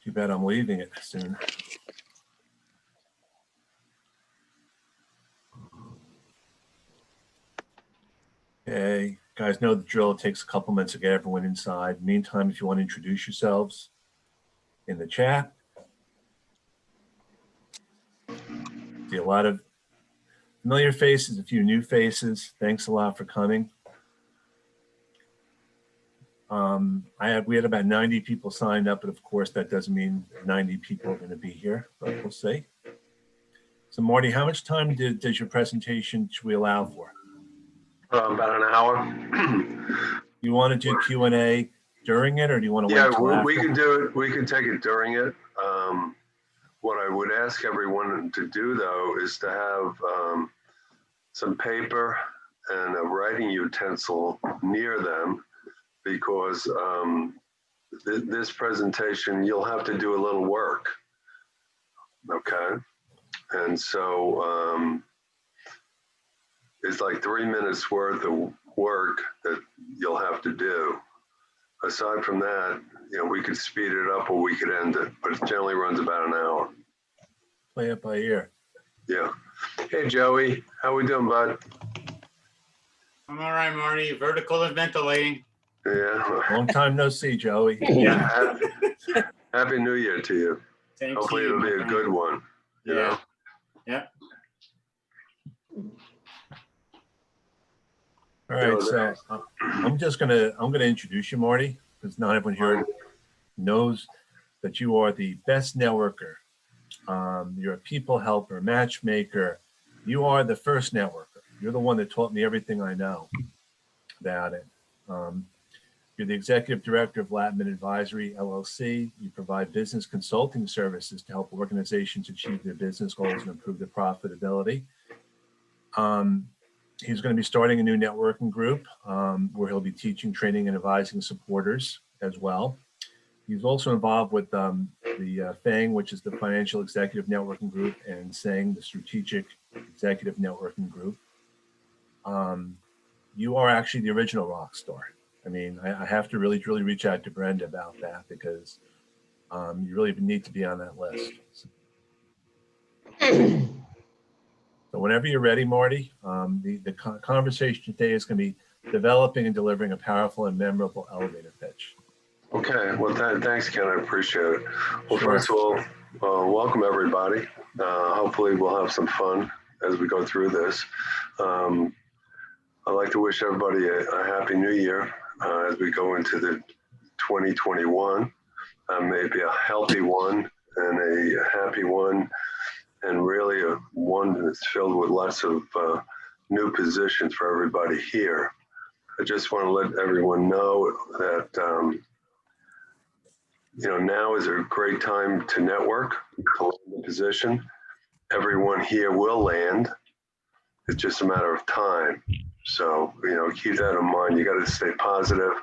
Too bad I'm leaving it soon. Okay, guys know the drill. It takes a couple minutes to get everyone inside. Meantime, if you want to introduce yourselves in the chat. See a lot of familiar faces, a few new faces. Thanks a lot for coming. We had about 90 people signed up, but of course that doesn't mean 90 people are going to be here, but we'll see. So Marty, how much time does your presentation should we allow for? About an hour. You want to do Q&A during it, or do you want to wait till Yeah, after? we can do it. We can take it during it. What I would ask everyone to do, though, is to have some paper and a writing utensil near them, because this presentation, you'll have to do a little work. Okay. And so it's like 3 minutes worth of work that you'll have to do. Aside from that, we could speed it up or we could end it, but it generally runs about an hour. Play it by ear. Yeah. Hey, Joey, how we doing, bud? I'm all right, Marty. Vertical and ventilating. Yeah. Long time no see, Joey. Yeah. Happy New Year to you. Same Hopefully to you, it'll be a good one. You know? Yeah. All right, so I'm gonna introduce you, Marty, because not everyone here knows that you are the best networker. You're a people helper, matchmaker. You are the first networker. You're the one that taught me everything I know about it. You're the executive director of Latman Advisory, LLC. You provide business consulting services to help organizations achieve their business goals and improve their profitability. He's going to be starting a new networking group where he'll be teaching, training, and advising supporters as well. He's also involved with the FANG, which is the Financial Executive Networking Group, and SANG, the Strategic Executive Networking Group. You are actually the original rock star. I mean, I have to really reach out to Brenda about that, because you really need to be on that list. So whenever you're ready, Marty, the conversation today is going to be developing and delivering a powerful and memorable elevator pitch. Okay. Well, thanks, Ken. I appreciate it. Well, Sure. First of all, welcome everybody. Hopefully we'll have some fun as we go through this. I'd like to wish everybody a happy new year as we go into the 2021. Maybe a healthy one and a happy one, and really one that's filled with lots of new positions for everybody here. I just want to let everyone know that now is a great time to network, to land the position. Everyone here will land. It's just a matter of time. So, keep that in mind. You got to stay positive,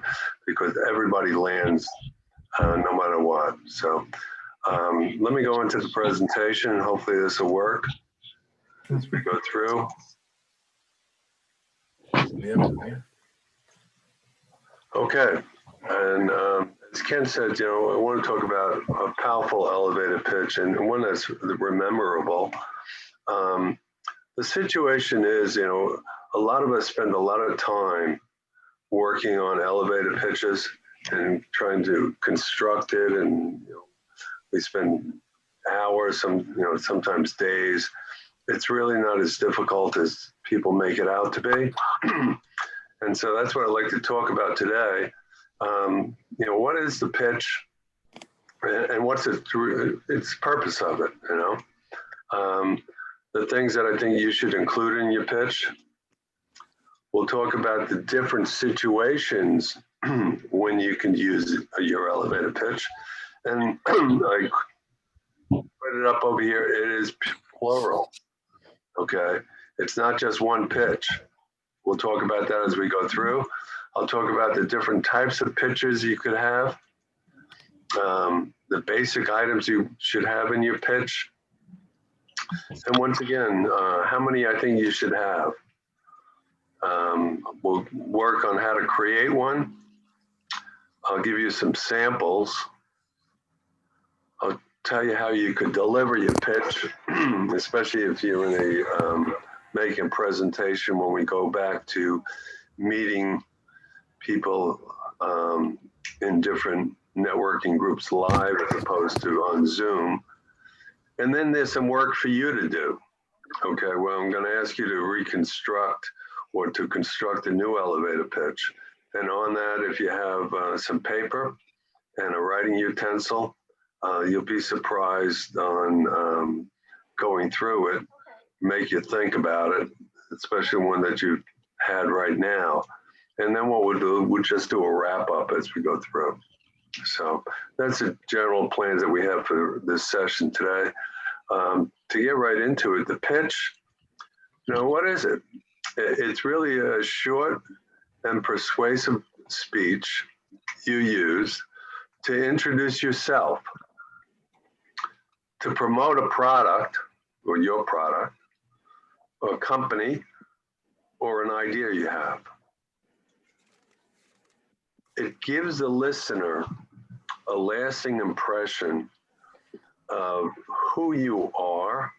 because everybody lands no matter what. So let me go into the presentation. Hopefully this will work as we go through. Okay. And as Ken said, I want to talk about a powerful elevator pitch, and one that's memorable. The situation is, a lot of us spend a lot of time working on elevator pitches and trying to construct it, and we spend hours, sometimes days. It's really not as difficult as people make it out to be. And so that's what I'd like to talk about today. What is the pitch, and what's its purpose of it? The things that I think you should include in your pitch. We'll talk about the different situations when you can use your elevator pitch. And I put it up over here. It is plural. Okay. It's not just one pitch. We'll talk about that as we go through. I'll talk about the different types of pitches you could have, the basic items you should have in your pitch. And once again, how many I think you should have. We'll work on how to create one. I'll give you some samples. tell you how you could deliver your pitch, especially if you're in a making a presentation when we go back to meeting people in different networking groups live as opposed to on Zoom. And then there's some work for you to do. Okay, well, I'm going to ask you to reconstruct or to construct a new elevator pitch. And on that, if you have some paper and a writing utensil, you'll be surprised on going through it, make you think about it, especially one that you had right now. And then what we'll do, we'll just do a wrap up as we go through. So that's the general plans that we have for this session today. To get right into it, the pitch, you know, what is it? It's really a short and persuasive speech you use to introduce yourself, to promote a product or your product, or a company, or an idea you have. It gives the listener a lasting impression of who you are,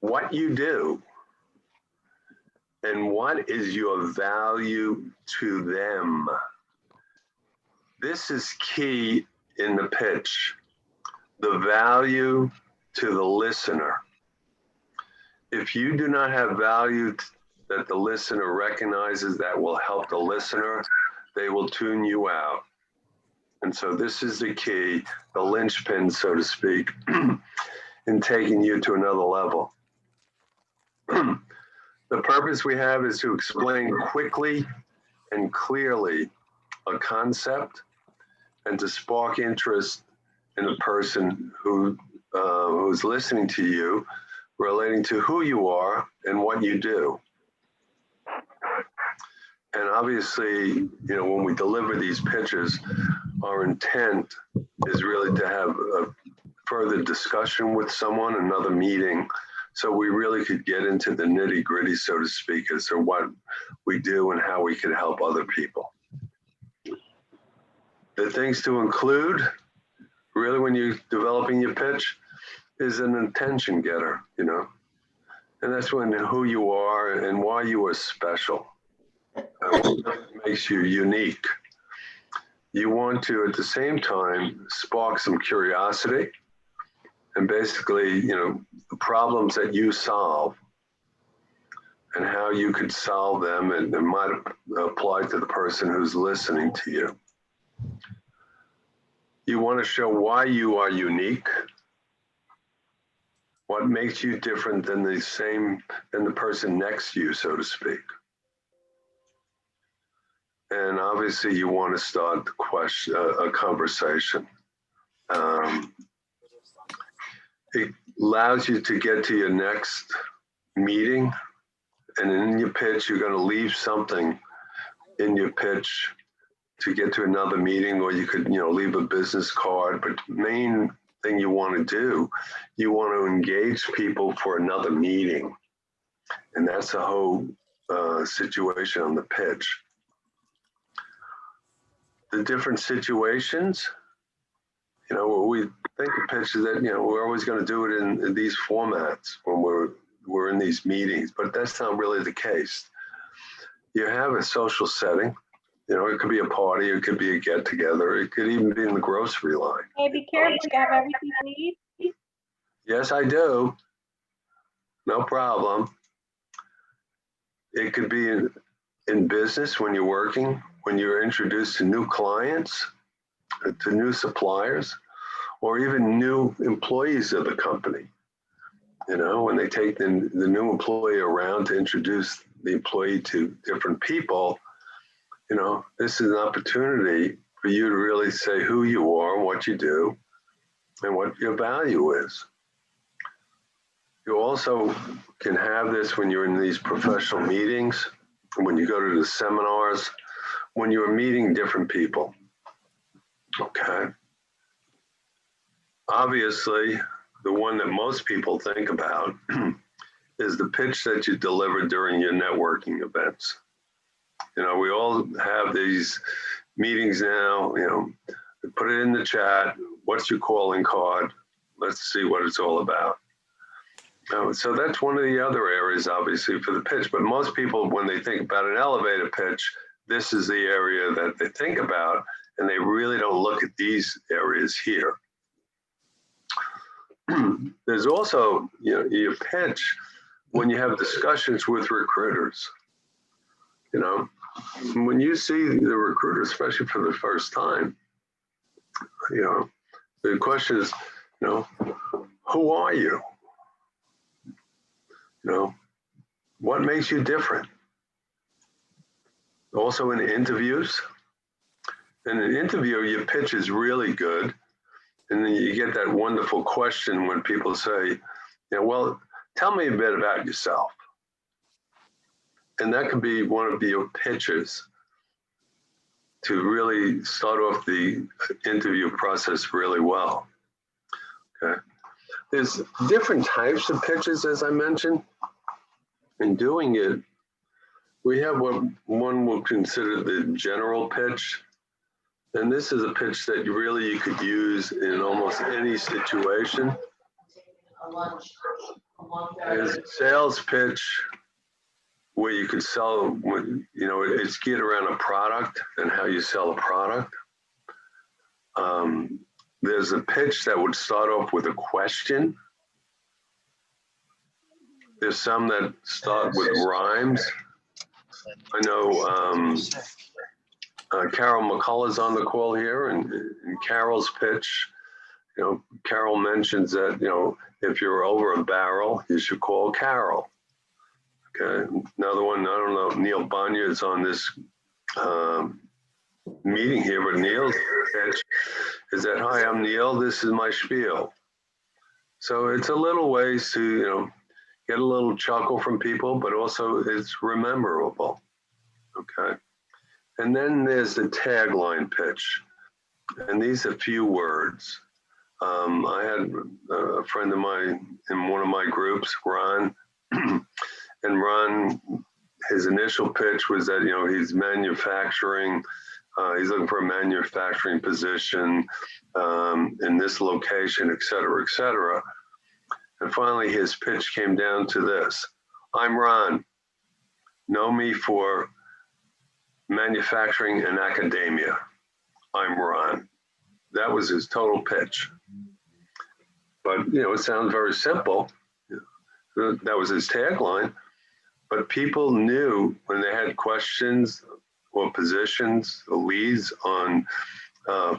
what you do, and what is your value to them. This is key in the pitch, the value to the listener. If you do not have value that the listener recognizes that will help the listener, they will tune you out. And so this is the key, the linchpin, so to speak, in taking you to another level. The purpose we have is to explain quickly and clearly a concept and to spark interest in the person who's listening to you, relating to who you are and what you do. And obviously, you know, when we deliver these pitches, our intent is really to have a further discussion with someone, another meeting, so we really could get into the nitty-gritty, so to speak, as to what we do and how we can help other people. The things to include, really, when you're developing your pitch, is an intention getter, you know, and that's when who you are and why you are special. What makes you unique. You want to, at the same time, spark some curiosity and basically, you know, the problems that you solve and how you could solve them and might apply to the person who's listening to you. You want to show why you are unique, what makes you different than the person next to you, so to speak. And obviously you want to start a conversation. It allows you to get to your next meeting, and in your pitch, you're going to leave something in your pitch to get to another meeting, or you could, you know, leave a business card. But the main thing you want to do, you want to engage people for another meeting. And that's the whole situation on the pitch. The different situations, you know, we think of pitches that, you know, we're always going to do it in these formats when we're in these meetings, but that's not really the case. You have a social setting, you know, it could be a party, it could be a get together, it could even be in the grocery line. Hey, be careful, you have everything you need? Yes, I do. No problem. It could be in business when you're working, when you're introduced to new clients, to new suppliers, or even new employees of the company. You know, when they take the new employee around to introduce the employee to different people, you know, this is an opportunity for you to really say who you are, what you do, and what your value is. You also can have this when you're in these professional meetings, when you go to the seminars, when you're meeting different people. Okay. Obviously, the one that most people think about is the pitch that you deliver during your networking events. You know, we all have these meetings now, you know, we put it in the chat, what's your calling card? Let's see what it's all about. So that's one of the other areas, obviously, for the pitch. But most people, when they think about an elevator pitch, this is the area that they think about, and they really don't look at these areas here. There's also, your pitch when you have discussions with recruiters. When you see the recruiter, especially for the first time, the question is, who are you? What makes you different? Also in interviews. In an interview, your pitch is really good. And then you get that wonderful question when people say, well, tell me a bit about yourself. And that could be one of your pitches to really start off the interview process really well. Okay. There's different types of pitches, as I mentioned. In doing it, we have what one will consider the general pitch. And this is a pitch that you could use in almost any situation. There's a sales pitch where you could sell, it's geared around a product and how you sell a product. There's a pitch that would start off with a question. There's some that start with rhymes. I know Carol McCullough is on the call here, and in Carol's pitch, Carol mentions that, if you're over a barrel, you should call Carol. Okay, another one, I don't know, Neil Bonnier is on this meeting here, but Neil's pitch is that, hi, I'm Neil, this is my spiel. So it's a little ways to, get a little chuckle from people, but also it's memorable. Okay. And then there's the tagline pitch. And these are few words. I had a friend of mine in one of my groups, Ron, and Ron, his initial pitch was that, he's manufacturing, he's looking for a manufacturing position in this location, et cetera, et cetera. And finally, his pitch came down to this. I'm Ron. Know me for manufacturing and academia. I'm Ron. That was his total pitch. But, it sounds very simple. That was his tagline. But people knew when they had questions or positions or leads on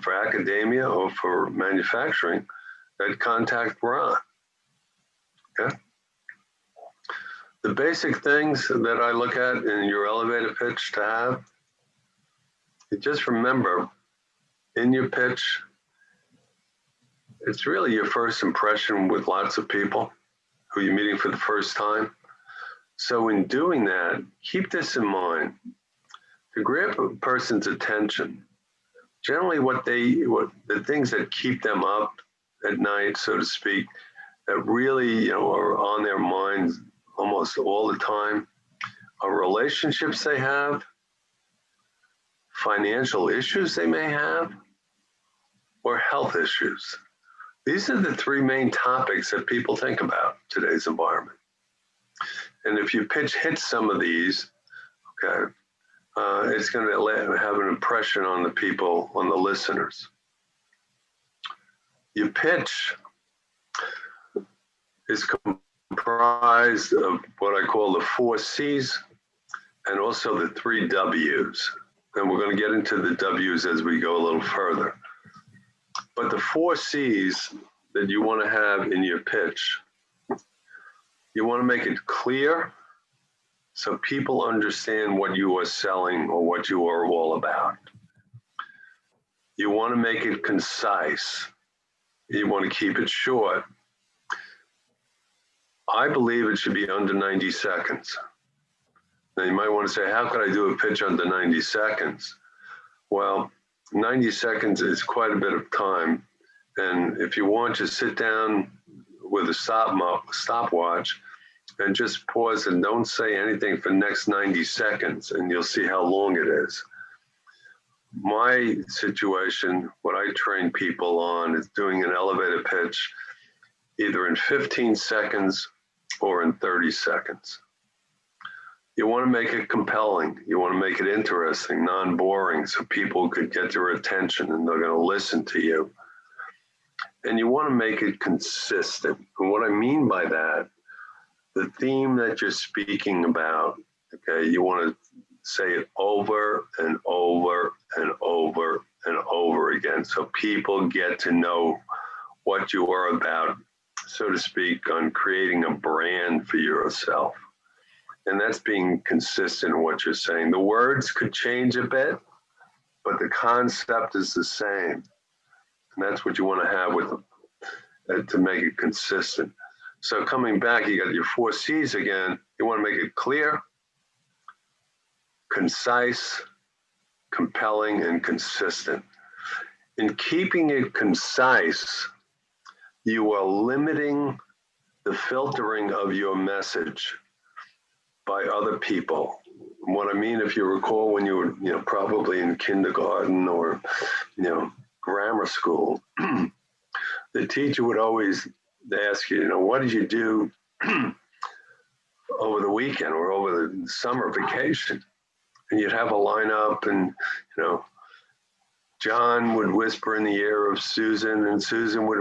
for academia or for manufacturing, they'd contact Ron. Okay. The basic things that I look at in your elevator pitch to have, you just remember in your pitch, it's really your first impression with lots of people who you're meeting for the first time. So in doing that, keep this in mind. To grab a person's attention, generally what the things that keep them up at night, so to speak, that really, are on their minds almost all the time, are relationships they have, financial issues they may have, or health issues. These are the three main topics that people think about in today's environment. And if your pitch hits some of these, okay, it's going to have an impression on the people, on the listeners. Your pitch is comprised of what I call the 4 C's and also the 3 W's. And we're going to get into the W's as we go a little further. But the 4 C's that you want to have in your pitch, you want to make it clear so people understand what you are selling or what you are all about. You want to make it concise. You want to keep it short. I believe it should be under 90 seconds. Now you might want to say, how could I do a pitch under 90 seconds? Well, 90 seconds is quite a bit of time. And if you want to sit down with a stopwatch and just pause and don't say anything for the next 90 seconds, and you'll see how long it is. my situation, what I train people on is doing an elevator pitch either in 15 seconds or in 30 seconds. You want to make it compelling. You want to make it interesting, non-boring, so people could get their attention and they're going to listen to you. And you want to make it consistent. And what I mean by that, the theme that you're speaking about, okay, you want to say it over and over and over and over again so people get to know what you are about, so to speak, on creating a brand for yourself. And that's being consistent in what you're saying. The words could change a bit, but the concept is the same. And that's what you want to have with to make it consistent. So coming back, you got your 4 C's again. You want to make it clear, concise, compelling, and consistent. In keeping it concise, you are limiting the filtering of your message by other people. What I mean, if you recall when you were, probably in kindergarten or, grammar school, the teacher would always ask you, what did you do over the weekend or over the summer vacation? And you'd have a lineup and, John would whisper in the ear of Susan, and Susan would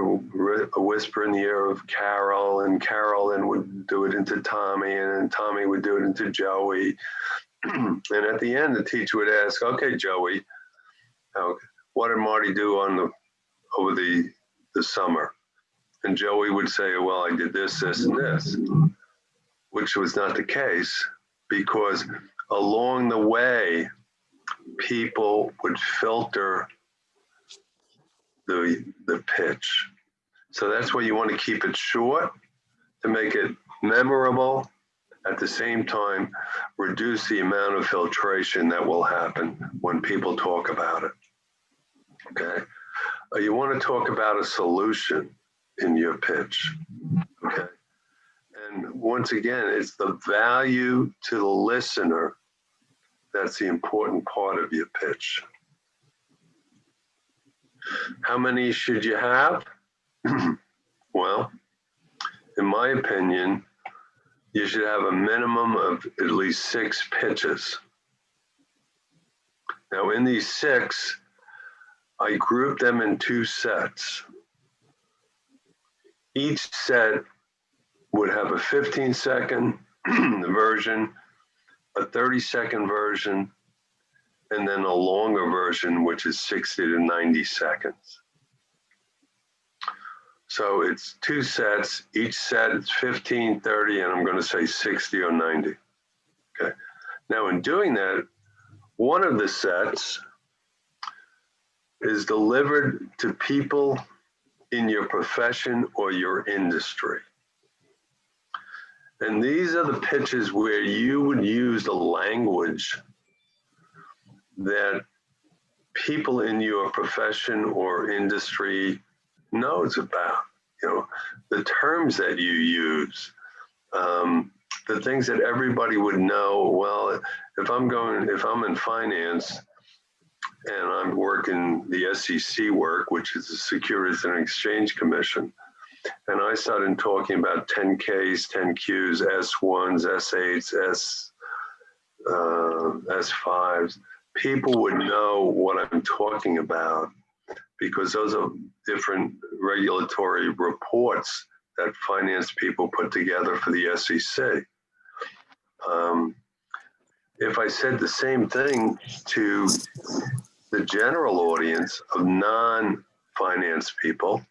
whisper in the ear of Carol, and Carol then would do it into Tommy, and then Tommy would do it into Joey. And at the end, the teacher would ask, okay, Joey, what did Marty do over the summer? And Joey would say, well, I did this, this, and this, which was not the case, because along the way, people would filter the pitch. So that's why you want to keep it short to make it memorable. At the same time, reduce the amount of filtration that will happen when people talk about it. Okay. You want to talk about a solution in your pitch. Okay. And once again, it's the value to the listener that's the important part of your pitch. How many should you have? Well, in my opinion, you should have a minimum of at least 6 pitches. Now, in these 6, I group them in 2 sets. Each set would have a 15-second version, a 30-second version, and then a longer version, which is 60 to 90 seconds. So it's 2 sets. Each set is 15, 30, and I'm going to say 60 or 90. Okay. Now, in doing that, one of the sets is delivered to people in your profession or your industry. And these are the pitches where you would use the language that people in your profession or industry knows about, the terms that you use, the things that everybody would know. Well, if I'm in finance and I'm working the SEC work, which is the Securities and Exchange Commission, and I started talking about 10Ks, 10Qs, S1s, S8s, S5s, people would know what I'm talking about because those are different regulatory reports that finance people put together for the SEC. If I said the same thing to the general audience of non-finance people,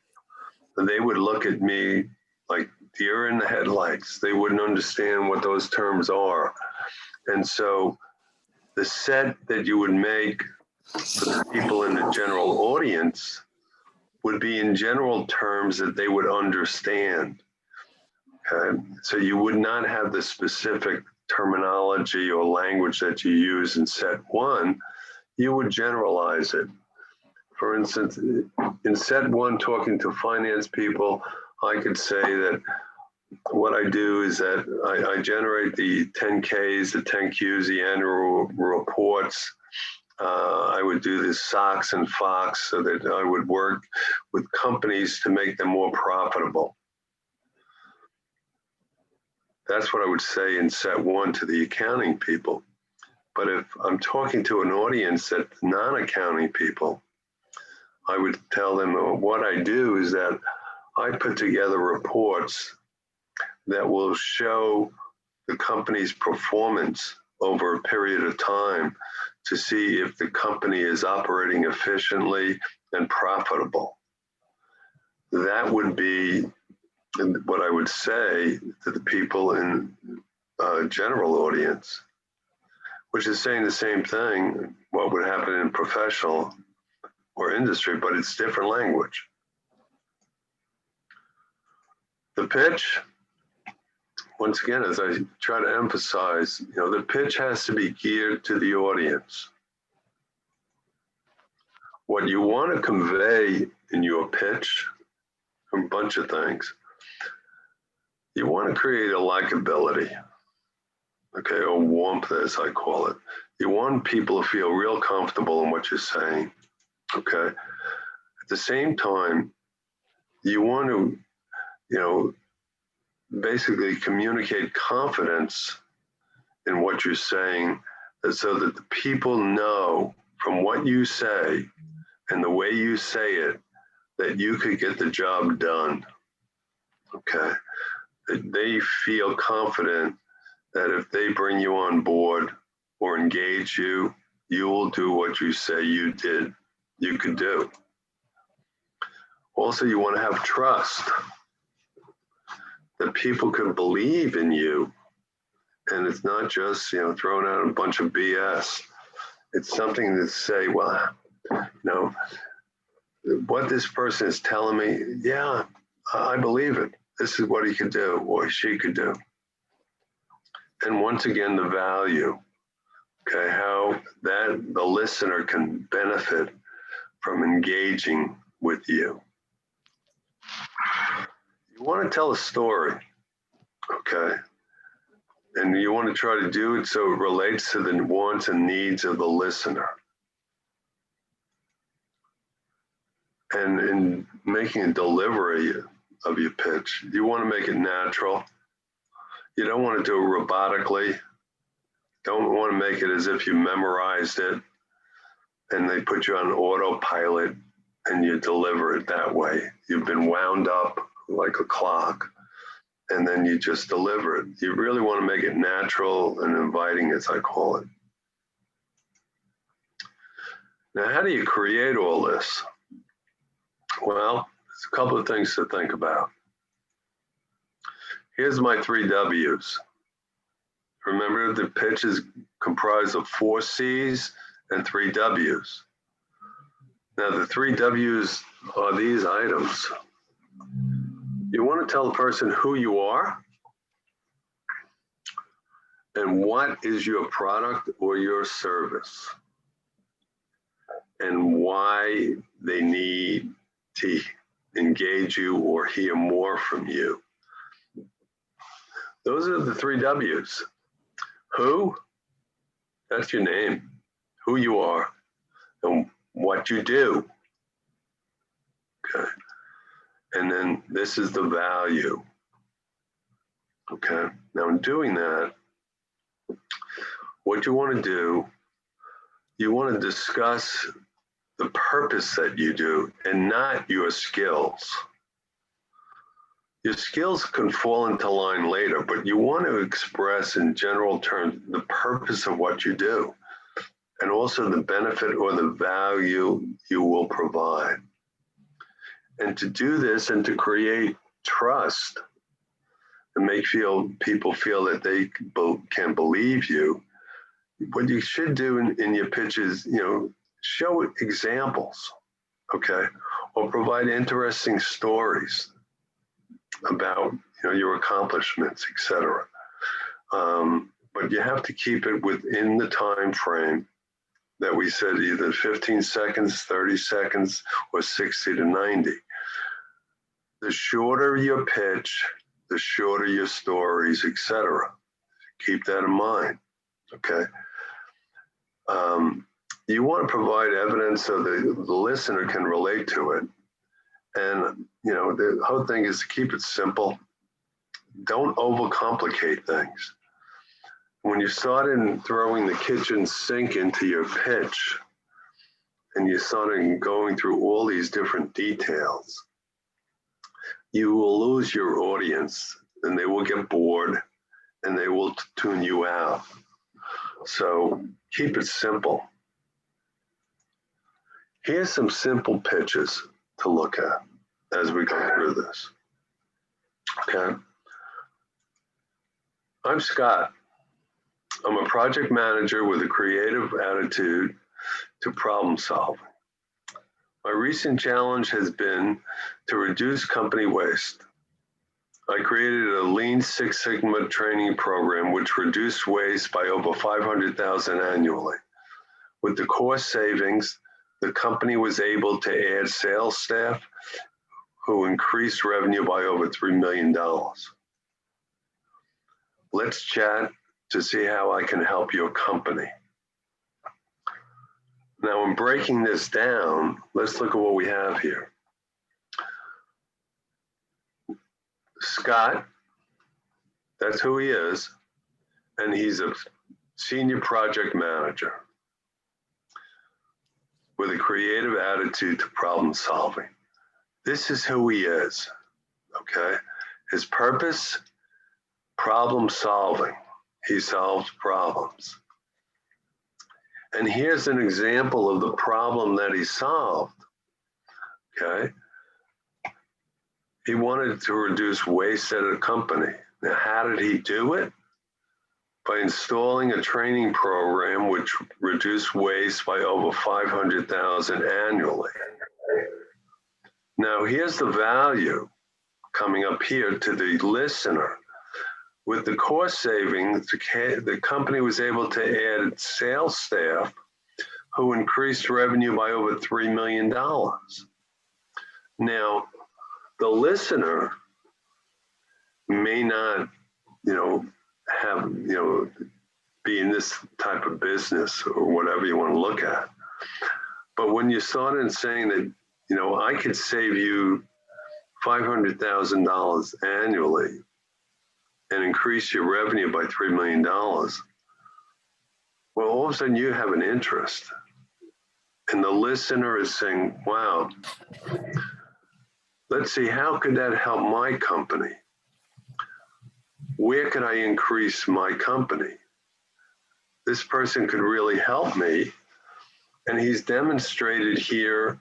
they would look at me like deer in the headlights. They wouldn't understand what those terms are. And so the set that you would make for the people in the general audience would be in general terms that they would understand. Okay? So you would not have the specific terminology or language that you use in set 1. You would generalize it. For instance, in set 1, talking to finance people, I could say that what I do is that I generate the 10Ks, the 10Qs, the annual reports, I would do this Sox and Fox so that I would work with companies to make them more profitable. That's what I would say in set one to the accounting people. But if I'm talking to an audience that's non-accounting people, I would tell them what I do is that I put together reports that will show the company's performance over a period of time to see if the company is operating efficiently and profitable. That would be what I would say to the people in general audience, which is saying the same thing, what would happen in professional or industry, but it's different language. The pitch, once again, as I try to emphasize, the pitch has to be geared to the audience. What you want to convey in your pitch, a bunch of things. You want to create a likability, okay, or warmth, as I call it. You want people to feel real comfortable in what you're saying, okay? At the same time, you want to, basically communicate confidence in what you're saying, so that the people know from what you say and the way you say it that you could get the job done, okay? That they feel confident that if they bring you on board or engage you, you will do what you say you could do. Also, you want to have trust, that people can believe in you, and it's not just throwing out a bunch of BS. It's something to say, well, what this person is telling me, yeah, I believe it. This is what he could do or she could do. And once again, the value, okay, how that the listener can benefit from engaging with you. You want to tell a story, okay? And you want to try to do it so it relates to the wants and needs of the listener. And in making a delivery of your pitch, you want to make it natural. You don't want to do it robotically. Don't want to make it as if you memorized it and they put you on autopilot and you deliver it that way. You've been wound up like a clock and then you just deliver it. You really want to make it natural and inviting, as I call it. Now, how do you create all this? Well, there's a couple of things to think about. Here's my 3 W's. Remember, the pitch is comprised of 4 C's and 3 W's. Now, the 3 W's are these items. You want to tell the person who you are and what is your product or your service and why they need to engage you or hear more from you. Those are the 3 W's. Who? That's your name, who you are, and what you do. Okay. And then this is the value. Okay. Now, in doing that, what you want to do, you want to discuss the purpose that you do and not your skills. Your skills can fall into line later, but you want to express in general terms the purpose of what you do and also the benefit or the value you will provide. And to do this and to create trust and make people feel that they can believe you, what you should do in your pitches, show examples, okay, or provide interesting stories about your accomplishments, etc. But you have to keep it within the time frame that we said, either 15 seconds, 30 seconds, or 60 to 90. The shorter your pitch, the shorter your stories, etc. Keep that in mind, okay? You want to provide evidence so the listener can relate to it. And, the whole thing is to keep it simple. Don't overcomplicate things. When you started throwing the kitchen sink into your pitch and you started going through all these different details, you will lose your audience and they will get bored and they will tune you out. So keep it simple. Here's some simple pitches to look at as we go through this. Okay. I'm Scott. I'm a project manager with a creative attitude to problem solving. My recent challenge has been to reduce company waste. I created a Lean Six Sigma training program which reduced waste by over 500,000 annually. With the cost savings, the company was able to add sales staff who increased revenue by over $3 million. Let's chat to see how I can help your company. Now, in breaking this down, let's look at what we have here. Scott, that's who he is, and he's a senior project manager with a creative attitude to problem solving. This is who he is, okay? His purpose, problem solving. He solves problems. And here's an example of the problem that he solved, okay? He wanted to reduce waste at a company. Now, how did he do it? By installing a training program which reduced waste by over 500,000 annually. Now, here's the value coming up here to the listener. With the cost savings, the company was able to add sales staff who increased revenue by over $3 million. Now, the listener may not, have, be in this type of business or whatever you want to look at. But when you started saying that, I could save you $500,000 annually and increase your revenue by $3 million, well, all of a sudden you have an interest. And the listener is saying, wow, let's see, how could that help my company? Where could I increase my company? This person could really help me. And he's demonstrated here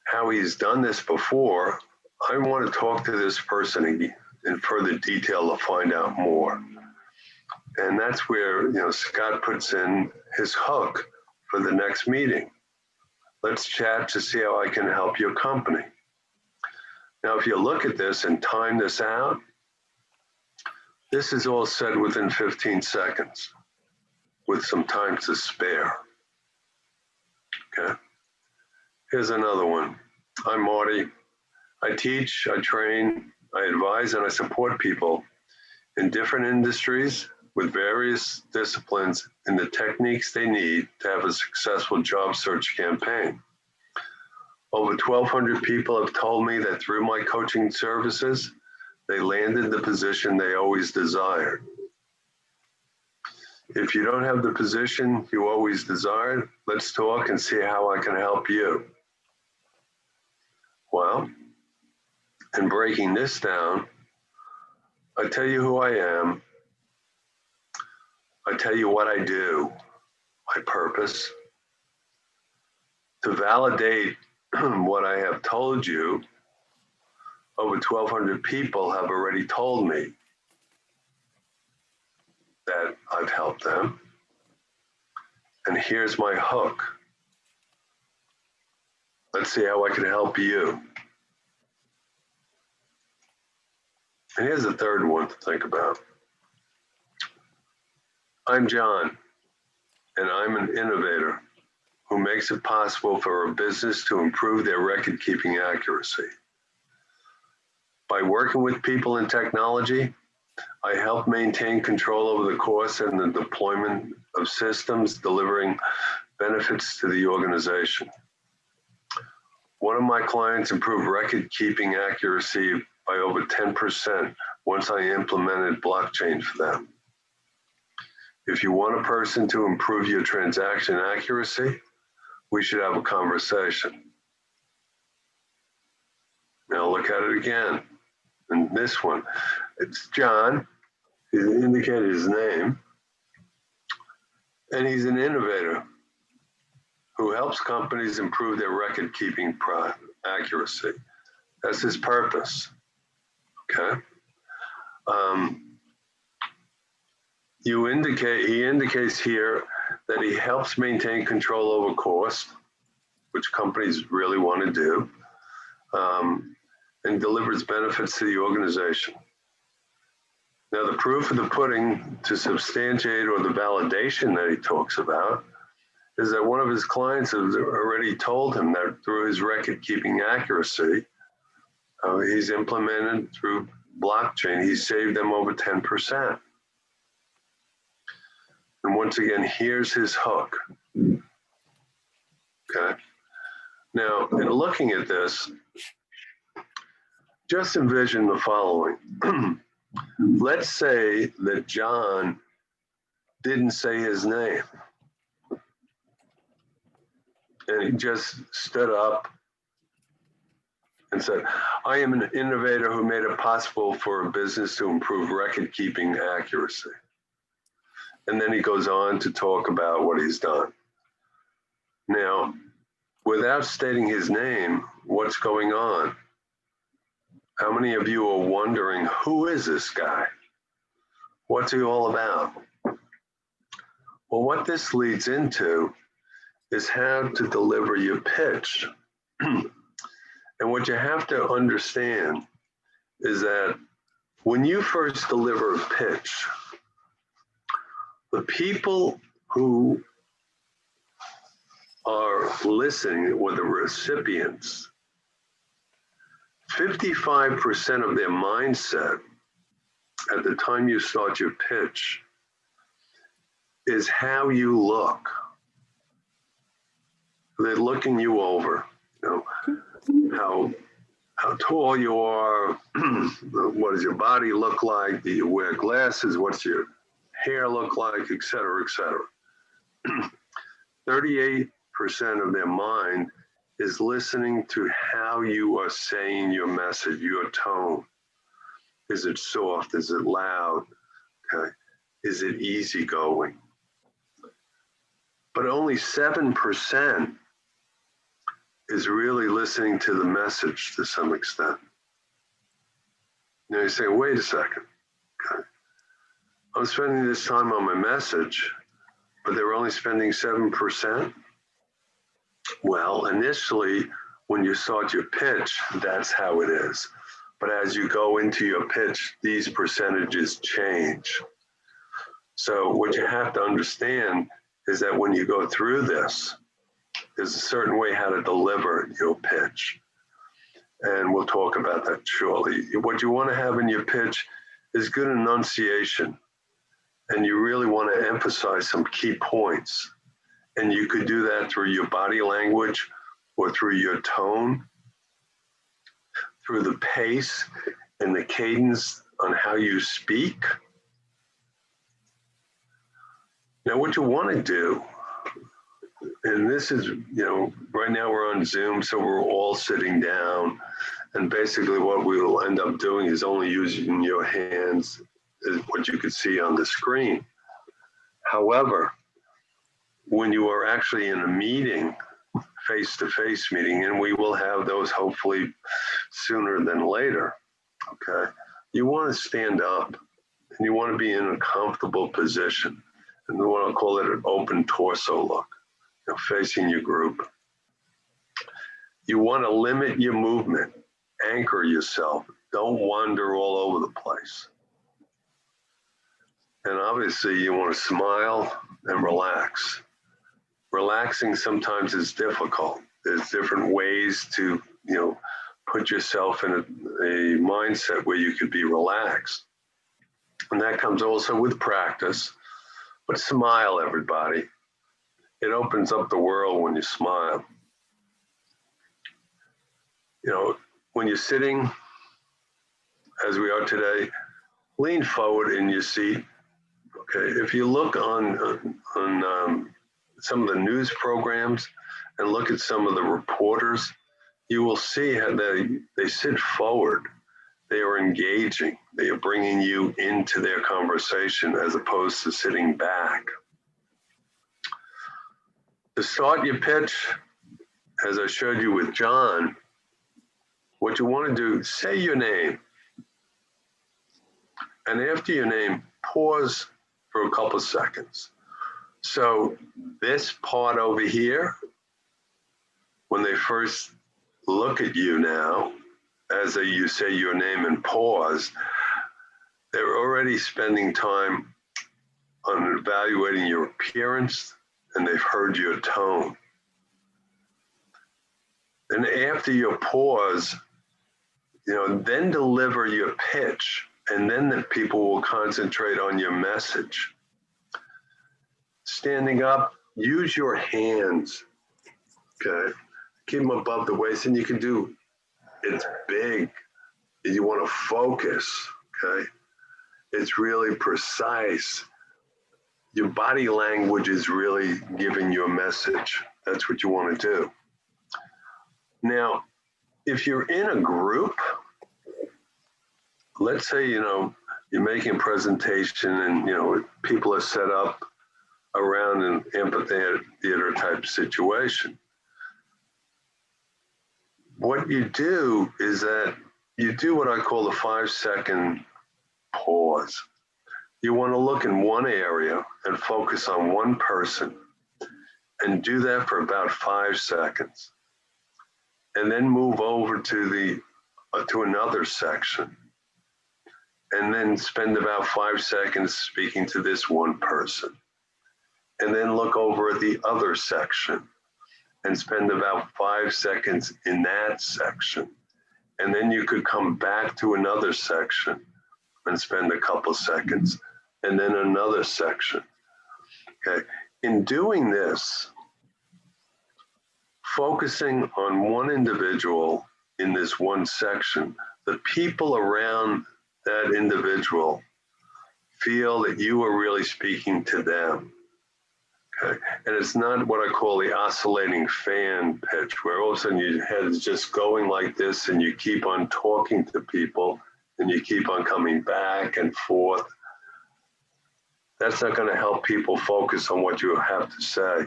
how he's done this before. I want to talk to this person in further detail to find out more. And that's where, Scott puts in his hook for the next meeting. Let's chat to see how I can help your company. Now, if you look at this and time this out, this is all said within 15 seconds with some time to spare. Okay. Here's another one. I'm Marty. I teach, I train, I advise, and I support people in different industries with various disciplines in the techniques they need to have a successful job search campaign. Over 1,200 people have told me that through my coaching services, they landed the position they always desired. If you don't have the position you always desired, let's talk and see how I can help you. Well, in breaking this down, I tell you who I am. I tell you what I do, my purpose. To validate what I have told you, over 1,200 people have already told me that I've helped them. And here's my hook. Let's see how I can help you. And here's the third one to think about. I'm John, and I'm an innovator who makes it possible for a business to improve their record-keeping accuracy. By working with people in technology I help maintain control over the course and the deployment of systems delivering benefits to the organization. One of my clients improved record-keeping accuracy by over 10% once I implemented blockchain for them. If you want a person to improve your transaction accuracy, we should have a conversation. Now look at it again. And this one, it's John. He indicated his name. And he's an innovator who helps companies improve their record-keeping accuracy. That's his purpose, okay? He indicates here that he helps maintain control over cost, which companies really want to do, and delivers benefits to the organization. Now, the proof of the pudding to substantiate or the validation that he talks about is that one of his clients has already told him that through his record-keeping accuracy, he's implemented through blockchain, he saved them over 10%. And once again, here's his hook. Okay. Now, in looking at this, just envision the following. Let's say that John didn't say his name. And he just stood up and said, I am an innovator who made it possible for a business to improve record-keeping accuracy. And then he goes on to talk about what he's done. Now, without stating his name, what's going on? How many of you are wondering, who is this guy? What's he all about? Well, what this leads into is how to deliver your pitch. And what you have to understand is that when you first deliver a pitch, the people who are listening, or the recipients, 55% of their mindset at the time you start your pitch is how you look. They're looking you over, you know, how tall you are, what does your body look like, do you wear glasses, what's your hair look like, et cetera, et cetera. 38% of their mind is listening to how you are saying your message, your tone. Is it soft? Is it loud? Okay. Is it easygoing? But only 7% is really listening to the message to some extent. Now you say, wait a second. Okay. I'm spending this time on my message, but they're only spending 7%. Well, initially, when you start your pitch, that's how it is. But as you go into your pitch, these percentages change. So what you have to understand is that when you go through this, there's a certain way how to deliver your pitch. And we'll talk about that shortly. What you want to have in your pitch is good enunciation. And you really want to emphasize some key points. And you could do that through your body language or through your tone, through the pace and the cadence on how you speak. Now, what you want to do, and this is, you know, right now we're on Zoom, so we're all sitting down. And basically what we will end up doing is only using your hands as what you could see on the screen. However, when you are actually in a meeting, face-to-face meeting, and we will have those hopefully sooner than later, okay? You want to stand up and you want to be in a comfortable position. And we want to call it an open torso look, you know, facing your group. You want to limit your movement, anchor yourself. Don't wander all over the place. And obviously you want to smile and relax. Relaxing sometimes is difficult. There's different ways to, you know, put yourself in a mindset where you could be relaxed. And that comes also with practice. But smile, everybody. It opens up the world when you smile. You know, when you're sitting, as we are today, lean forward in your seat. Okay, if you look on some of the news programs and look at some of the reporters, you will see how they sit forward. They are engaging. They are bringing you into their conversation as opposed to sitting back. To start your pitch, as I showed you with John, what you want to do, say your name. And after your name, pause for a couple of seconds. So this part over here, when they first look at you now, as you say your name and pause, they're already spending time on evaluating your appearance, and they've heard your tone. And after your pause, then deliver your pitch, and then the people will concentrate on your message. Standing up, use your hands, okay? Keep them above the waist, and you can do, it's big. You want to focus, okay? It's really precise. Your body language is really giving you a message. That's what you want to do. Now, if you're in a group, let's say, you're making a presentation and, people are set up around an amphitheater type situation. What you do is that you do what I call the 5-second pause. You want to look in one area and focus on one person and do that for about 5 seconds. And then move over to another section. And then spend about 5 seconds speaking to this one person. And then look over at the other section and spend about 5 seconds in that section. And then you could come back to another section and spend a couple seconds, and then another section. Okay. In doing this, focusing on one individual in this one section, the people around that individual feel that you are really speaking to them. Okay. And it's not what I call the oscillating fan pitch, where all of a sudden your head is just going like this and you keep on talking to people and you keep on coming back and forth. That's not going to help people focus on what you have to say.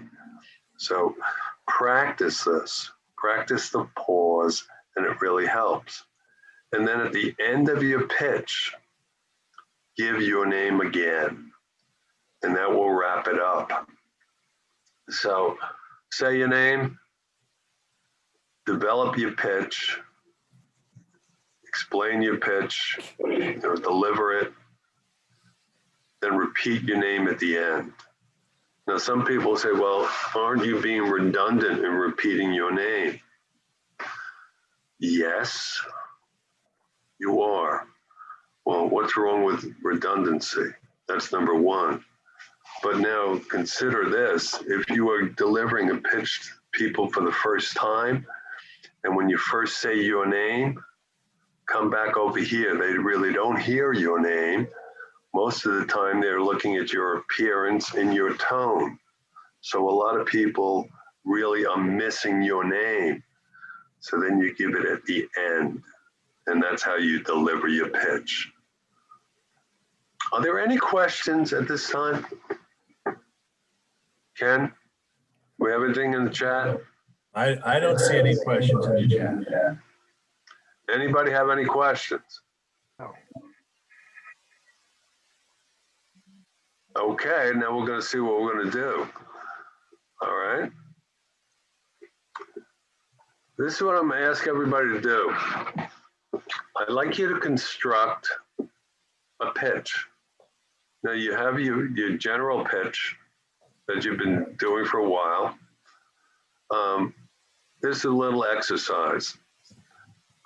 So practice this, practice the pause, and it really helps. And then at the end of your pitch, give your name again, and that will wrap it up. So say your name, develop your pitch, explain your pitch, deliver it, then repeat your name at the end. Now, some people say, well, aren't you being redundant in repeating your name? Yes, you are. Well, what's wrong with redundancy? That's number one. But now consider this. If you are delivering a pitch to people for the first time, and when you first say your name, come back over here. They really don't hear your name. Most of the time they're looking at your appearance and your tone. So a lot of people really are missing your name. So then you give it at the end, and that's how you deliver your pitch. Are there any questions at this time? Ken, we have anything in the chat? I don't see any questions in the chat. Anybody have any questions? Okay, now we're going to see what we're going to do. All right. This is what I'm going to ask everybody to do. I'd like you to construct a pitch. Now you have your general pitch that you've been doing for a while. This is a little exercise.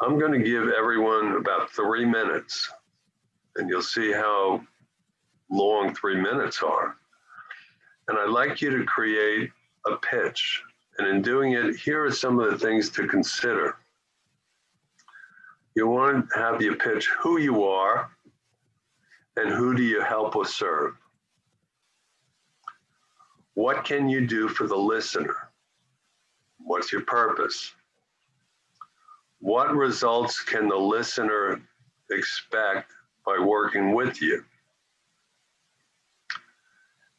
I'm going to give everyone about 3 minutes, and you'll see how long 3 minutes are. And I'd like you to create a pitch. And in doing it, here are some of the things to consider. You want to have your pitch who you are and who do you help or serve. What can you do for the listener? What's your purpose? What results can the listener expect by working with you?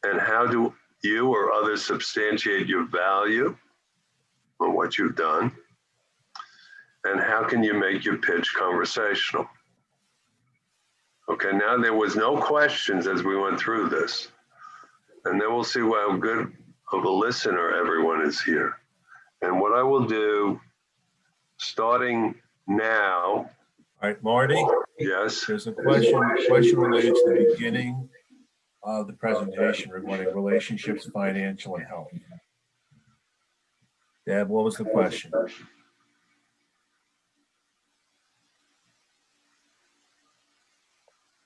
And how do you or others substantiate your value on what you've done? And how can you make your pitch conversational? Okay, now there was no questions as we went through this. And then we'll see how good of a listener everyone is here. And what I will do, starting now. All right, Marty, Yes. there's a question related to the beginning of the presentation regarding relationships, financial, and health. Deb, what was the question?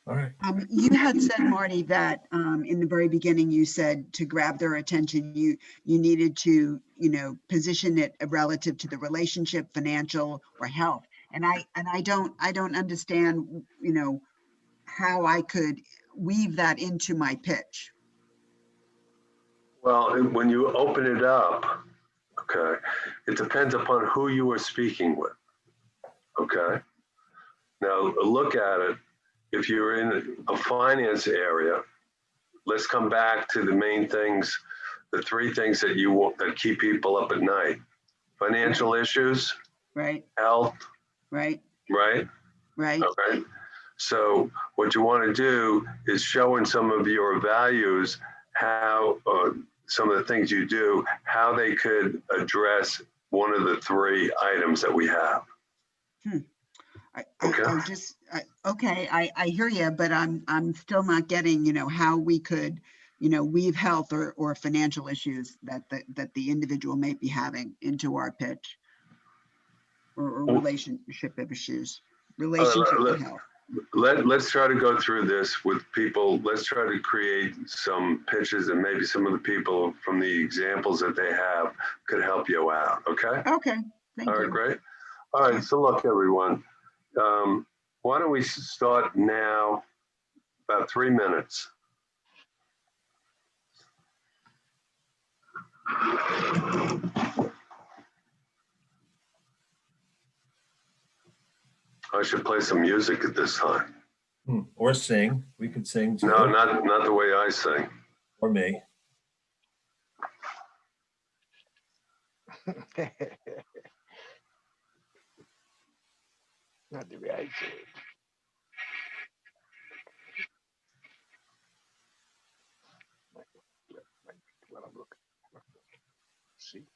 All right. You had said, Marty, that in the very beginning, you said to grab their attention, you needed to, position it relative to the relationship, financial, or health. And I don't understand, how I could weave that into my pitch. Well, when you open it up, okay, it depends upon who you are speaking with. Okay. Now look at it. If you're in a finance area, let's come back to the main things, the 3 things that you want that keep people up at night: financial issues, Right. health, Right. right? Right. Okay. So what you want to do is show in some of your values how some of the things you do, how they could address one of the 3 items that we have. Okay. I hear you, but I'm still not getting, how we could, weave health or financial issues that the individual may be having into our pitch, or relationship issues, relationship and health. Let's try to go through this with people. Let's try to create some pitches, and maybe some of the people from the examples that they have could help you out. Okay. Okay. Thank All right, you. great. All right, so look, everyone, why don't we start now, about 3 minutes. I should play some music at this time. Or sing. We could sing too. No, not the way I sing. Or me. Not the way I say it. Well, I'm looking. See?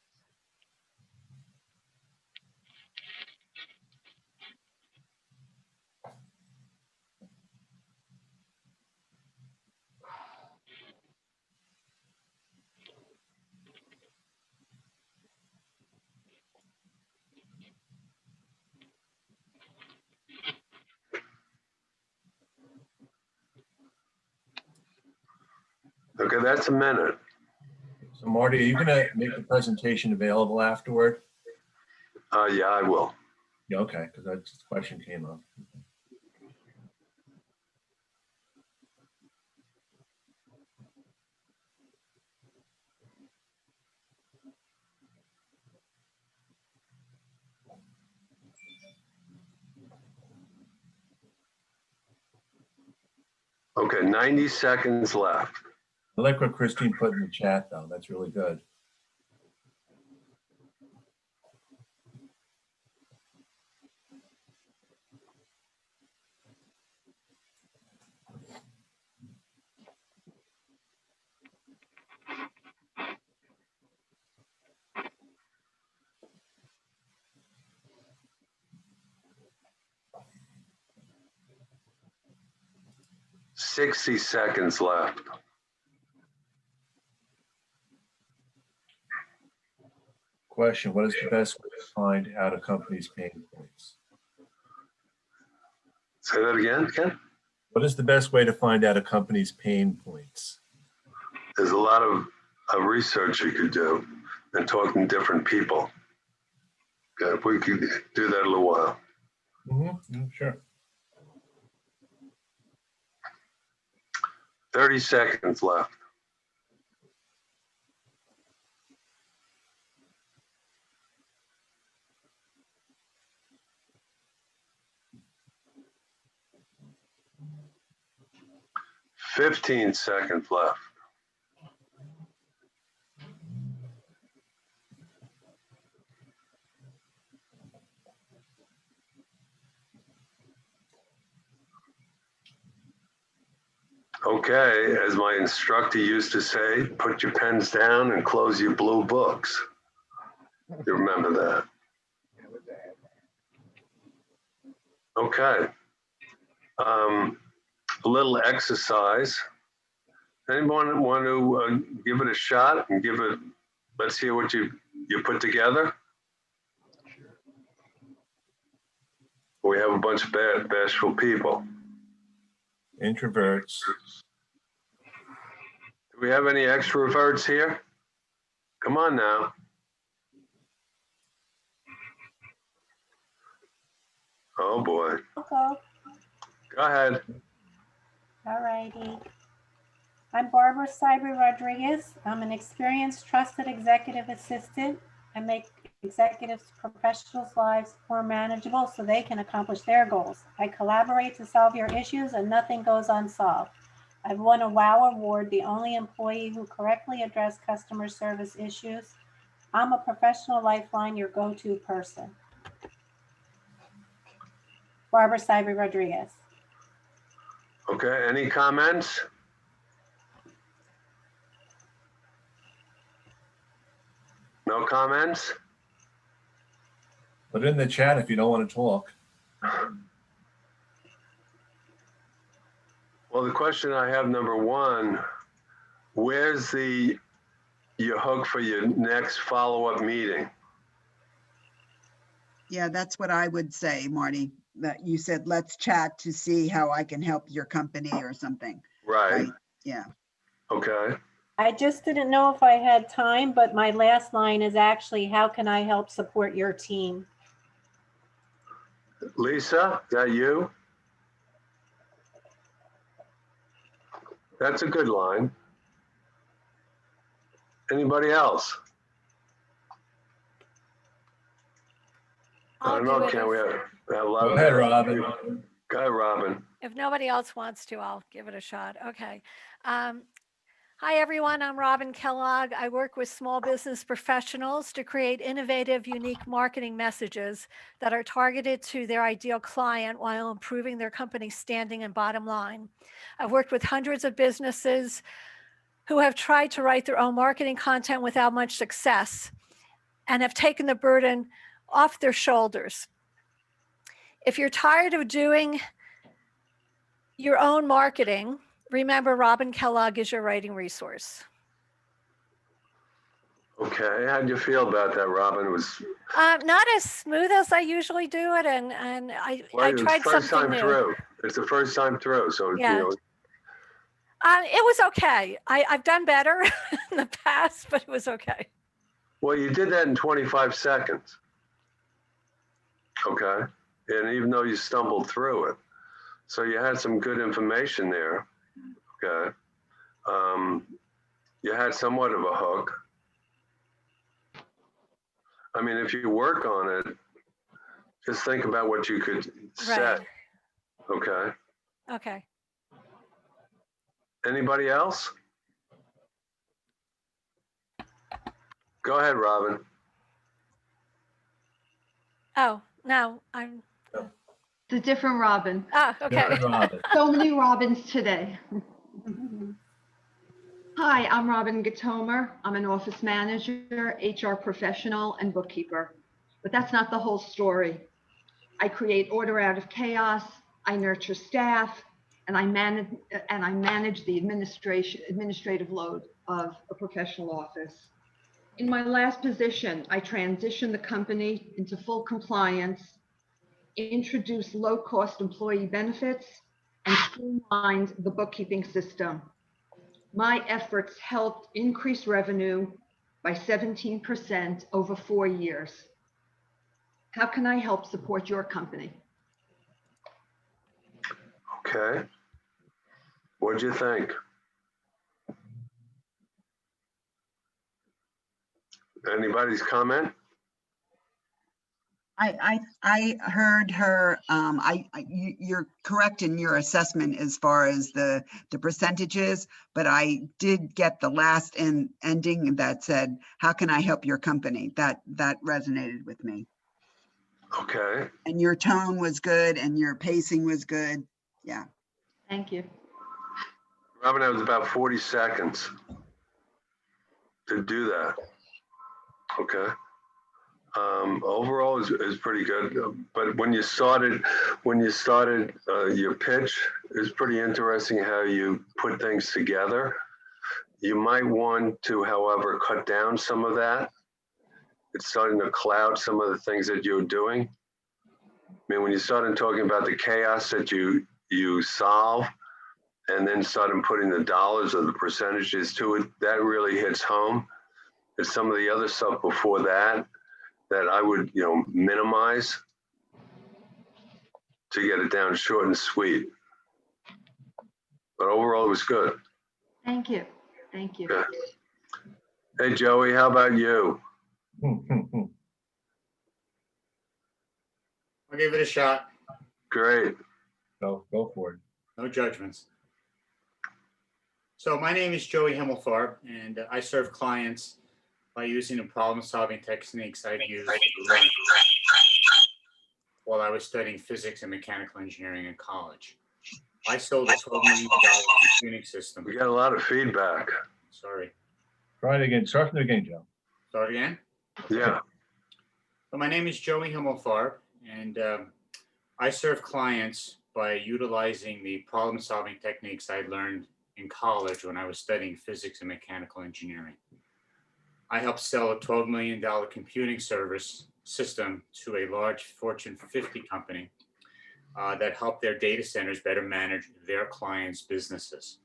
Okay, that's a minute. So Marty, are you gonna make the presentation available afterward? Yeah, I will. Yeah, okay, because that question came up. Okay, 90 seconds left. I like what Christine put in the chat, though. That's really good. $60 seconds left. Question, what is the best way to find out a company's pain points? Say that again, Ken? What is the best way to find out a company's pain points? There's a lot of research you could do and talking to different people. Okay, we could do that in a little while. Sure. 30 seconds left. Fifteen seconds left. Okay, as my instructor used to say, put your pens down and close your blue books. You remember that? Okay. A little exercise. Anyone want to give it a shot and give it, let's hear what you put together? We have a bunch of bashful people. Introverts. Do we have any extroverts here? Come on now. Oh boy. Okay. Go ahead. All righty. I'm Barbara Cyber Rodriguez. I'm an experienced, trusted executive assistant. I make executives' professionals' lives more manageable so they can accomplish their goals. I collaborate to solve your issues and nothing goes unsolved. I've won a WOW award, the only employee who correctly addressed customer service issues. I'm a professional lifeline, your go-to person. Barbara Cyber Rodriguez. Okay, any comments? No comments? Put it in the chat if you don't want to talk. Well, the question I have, number one, where's your hook for your next follow-up meeting? Yeah, that's what I would say, Marty, that you said, let's chat to see how I can help your company or something. Right, Yeah. okay. I just didn't know if I had time, but my last line is actually, how can I help support your team? Lisa, is that you? That's a good line. Anybody else? I don't know, can we have a lot Go of- ahead, Robin. Go ahead, Robin. If nobody else wants to, I'll give it a shot. Okay. Hi, everyone. I'm Robin Kellogg. I work with small business professionals to create innovative, unique marketing messages that are targeted to their ideal client while improving their company's standing and bottom line. I've worked with hundreds of businesses who have tried to write their own marketing content without much success and have taken the burden off their shoulders. If you're tired of doing your own marketing, remember Robin Kellogg is your writing resource. Okay, how'd you feel about that, Robin? It was Not as smooth as I usually do it, and I tried first something time new. through. It's the first time through, so Yeah. you know. It was okay. I've done better in the past, but it was okay. Well, you did that in 25 seconds. Okay, and even though you stumbled through it, so you had some good information there. Okay, you had somewhat of a hook. I mean, if you work on it, just think about what you could set. Right. Okay. Okay. Anybody else? Go ahead, Robin. Oh, no, I'm. The different Robin. Oh, okay. Different Robin. So many Robins today. Hi, I'm Robin Gatomer. I'm an office manager, HR professional, and bookkeeper. But that's not the whole story. I create order out of chaos. I nurture staff, and I manage the administrative load of a professional office. In my last position, I transitioned the company into full compliance, introduced low-cost employee benefits, and streamlined the bookkeeping system. My efforts helped increase revenue by 17% over 4 years. How can I help support your company? Okay. What'd you think? Anybody's comment? I heard her, you're correct in your assessment as far as the percentages, but I did get the last ending that said, how can I help your company? That resonated with me. Okay. And your tone was good and your pacing was good. Yeah. Thank you. Robin, that was about 40 seconds to do that. Okay. Overall is pretty good, but when you started your pitch, it's pretty interesting how you put things together. You might want to, however, cut down some of that. It's starting to cloud some of the things that you're doing. I mean, when you started talking about the chaos that you solve, and then started putting the dollars or the percentages to it, that really hits home. It's some of the other stuff before that I would, minimize to get it down short and sweet. But overall, it was good. Thank you. Thank you. Yeah. Hey, Joey, how about you? I'll give it a shot. Great. Go for it. No judgments. So my name is Joey Himmelfarb, and I serve clients by using the problem-solving techniques I've used while I was studying physics and mechanical engineering in college. I sold a $12 million computing system. We got a lot of feedback. Sorry. Try it again. Start from the beginning, Joe. Start again? Yeah. So my name is Joey Himmelfarb, and I serve clients by utilizing the problem-solving techniques I learned in college when I was studying physics and mechanical engineering. I helped sell a $12 million computing service system to a large Fortune 50 company that helped their data centers better manage their clients' businesses.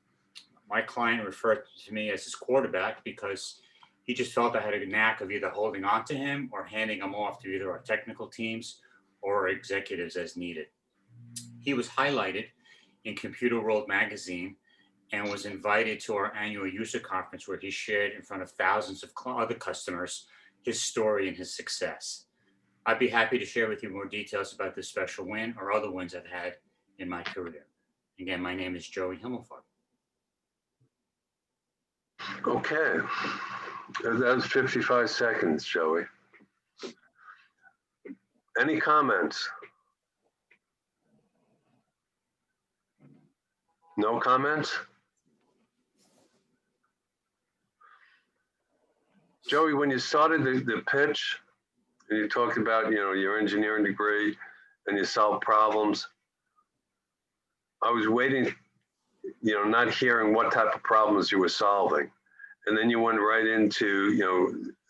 My client referred to me as his quarterback because he just felt I had a knack of either holding on to him or handing him off to either our technical teams or our executives as needed. He was highlighted in Computer World magazine and was invited to our annual user conference where he shared in front of thousands of other customers his story and his success. I'd be happy to share with you more details about this special win or other wins I've had in my career. Again, my name is Joey Himmelfarb. Okay. That was 55 seconds, Joey. Any comments? No comments? Joey, when you started the pitch, and you talked about, your engineering degree and you solve problems, I was waiting, not hearing what type of problems you were solving. And then you went right into,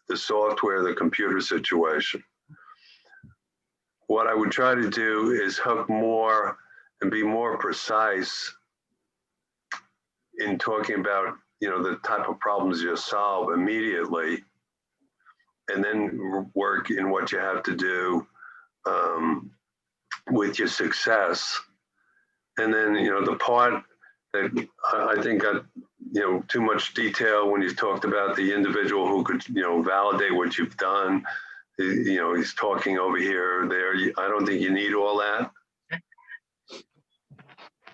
the software, the computer situation. What I would try to do is hook more and be more precise in talking about, the type of problems you solve immediately, and then work in what you have to do with your success. And then, the part that I think got, too much detail when you talked about the individual who could, validate what you've done. He's talking over here, there. I don't think you need all that.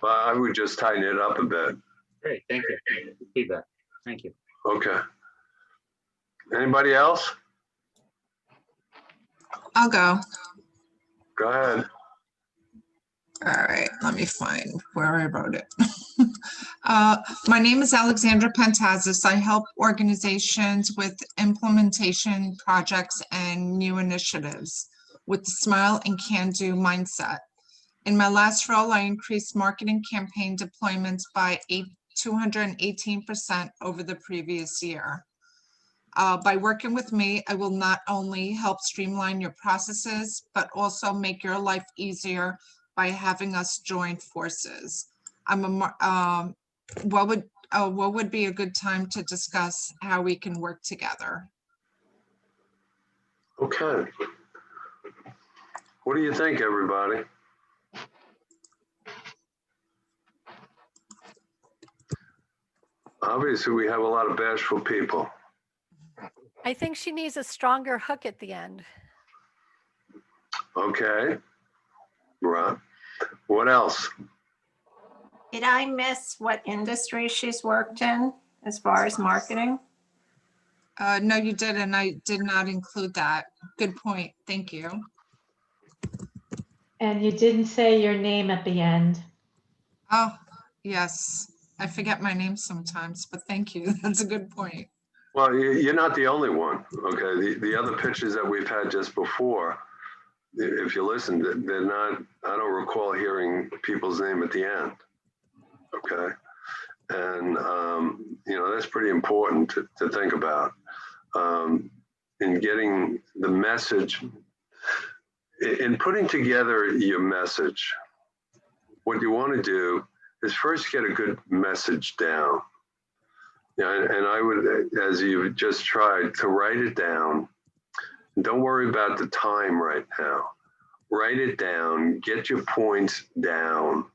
But I would just tighten it up a bit. Great, thank you. Feedback. Thank you. Okay. Anybody else? I'll go. Go ahead. All right, let me find where I wrote it. My name is Alexandra Pantazis. I help organizations with implementation projects and new initiatives with the smile and can-do mindset. In my last role, I increased marketing campaign deployments by 218% over the previous year. By working with me, I will not only help streamline your processes, but also make your life easier by having us join forces. what would be a good time to discuss how we can work together? Okay. What do you think, everybody? Obviously, we have a lot of bashful people. I think she needs a stronger hook at the end. Okay. Right. What else? Did I miss what industry she's worked in as far as marketing? No, you didn't. I did not include that. Good point. Thank you. And you didn't say your name at the end. Oh, yes. I forget my name sometimes, but thank you. That's a good point. Well, you're not the only one. Okay. The other pitches that we've had just before, if you listen, they're not, I don't recall hearing people's name at the end. Okay. And, you know, that's pretty important to think about in getting the message, in putting together your message. What you want to do is first get a good message down. Yeah, and I would, as you just tried, to write it down. Don't worry about the time right now. Write it down, get your points down.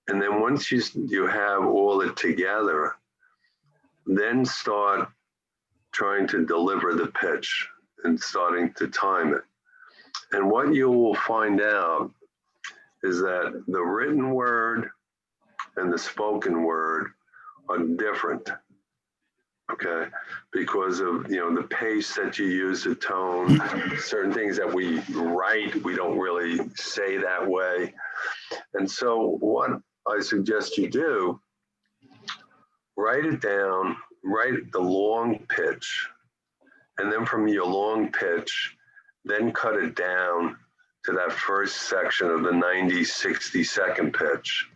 And then once you have all it together, then start trying to deliver the pitch and starting to time it. And what you will find out is that the written word and the spoken word are different. Okay, because of, you know, the pace that you use, the tone, certain things that we write, we don't really say that way. And so what I suggest you do, write it down, write the long pitch, and then from your long pitch, then cut it down to that first section of the 90, 60-second pitch.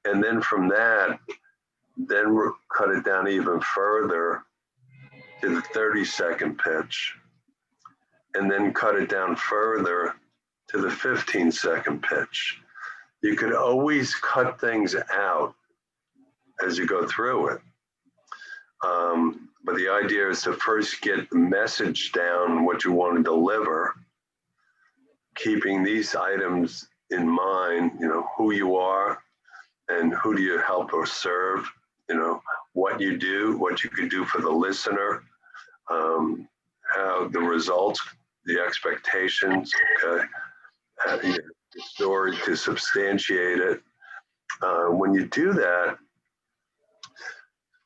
And then from that, then cut it down even further to the 30-second pitch, and then cut it down further to the 15-second pitch. You could always cut things out as you go through it. But the idea is to first get the message down, what you want to deliver, keeping these items in mind, you know, who you are and who do you help or serve, you know, what you do, what you could do for the listener, how the results, the expectations, okay, the story to substantiate it. When you do that,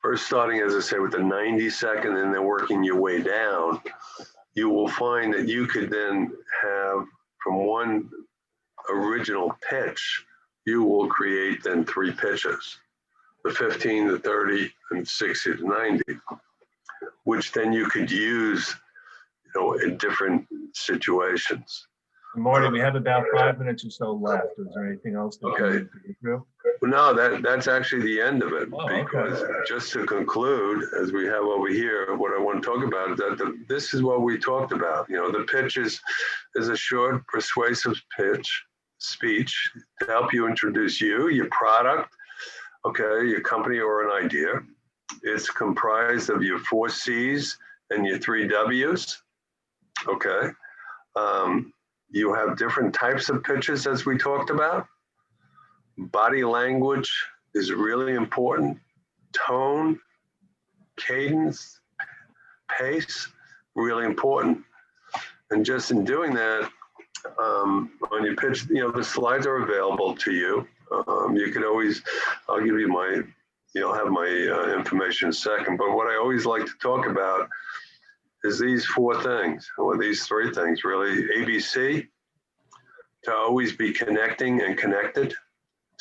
first starting, as I say, with the 90-second and then working your way down, you will find that you could then have from one original pitch, you will create then 3 pitches, the 15, the 30, and 60 to 90, which then you could use, you know, in different situations. Marty, we have about 5 minutes or so left. Is there anything else that you need to go through? No, that's actually the end of it. Oh, because okay. just to conclude, as we have over here, what I want to talk about is that this is what we talked about. You know, the pitch is a short, persuasive speech to help you introduce you, your product, okay, your company or an idea. It's comprised of your 4 C's and your 3 W's, okay? You have different types of pitches as we talked about. Body language is really important. Tone, cadence, pace, really important. And just in doing that, on your pitch, you know, the slides are available to you. You could always, I'll give you my, you'll have my information in a second, but what I always like to talk about is these 4 things, or these 3 things really. ABC, to always be connecting and connected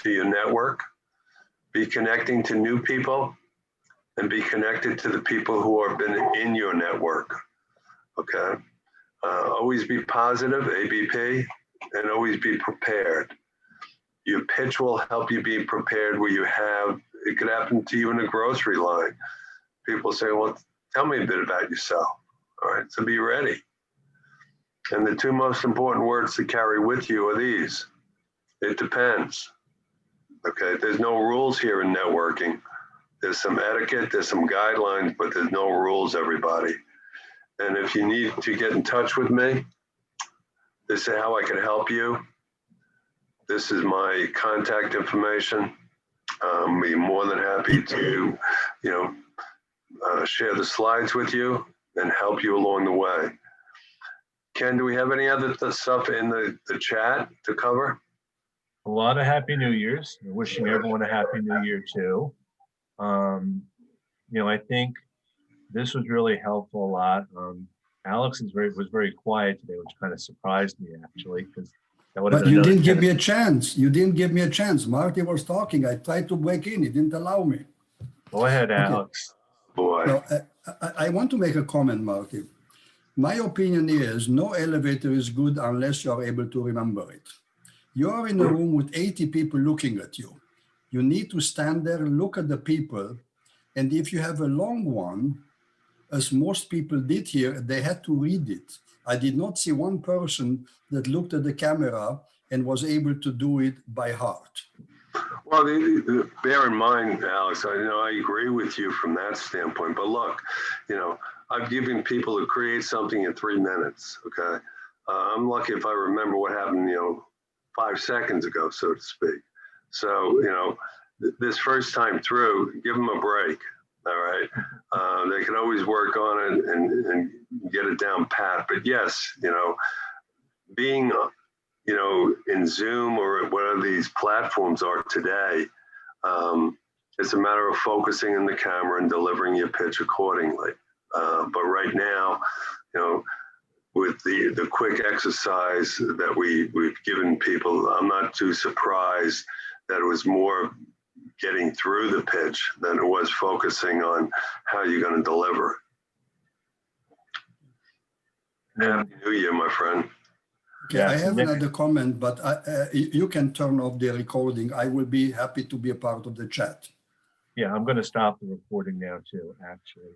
to your network, be connecting to new people, and be connected to the people who have been in your network, okay? Always be positive, ABP, and always be prepared. Your pitch will help you be prepared where you have, it could happen to you in a grocery line. People say, well, tell me a bit about yourself. All right, so be ready. And the 2 most important words to carry with you are these. It depends. Okay, there's no rules here in networking. There's some etiquette, there's some guidelines, but there's no rules, everybody. And if you need to get in touch with me, this is how I can help you. This is my contact information. I'll be more than happy to, share the slides with you and help you along the way. Ken, do we have any other stuff in the chat to cover? A lot of Happy New Year's. Wishing everyone a Happy New Year too. I think this was really helpful a lot. Alex was very quiet today, which kind of surprised me actually, because that would have But been you another didn't give 10 me a chance. You didn't give me a chance. Marty was talking. I tried to break in. He didn't allow me. Go ahead, Alex. Boy. Now, I want to make a comment, Marty. My opinion is no elevator is good unless you are able to remember it. You are in a room with 80 people looking at you. You need to stand there, look at the people. And if you have a long one, as most people did here, they had to read it. I did not see one person that looked at the camera and was able to do it by heart. Well, bear in mind, Alex, I agree with you from that standpoint. But look, I've given people to create something in 3 minutes. Okay, I'm lucky if I remember what happened, 5 seconds ago, so to speak. So, this first time through, give them a break. All right, they can always work on it and get it down pat. But yes, being in Zoom or whatever these platforms are today, it's a matter of focusing in the camera and delivering your pitch accordingly. But right now, with the quick exercise that we've given people, I'm not too surprised that it was more getting through the pitch than it was focusing on how you're going to deliver. Happy New Year, my friend. Okay, I have another comment, but you can turn off the recording. I will be happy to be a part of the chat. Yeah, I'm going to stop the recording now too, actually.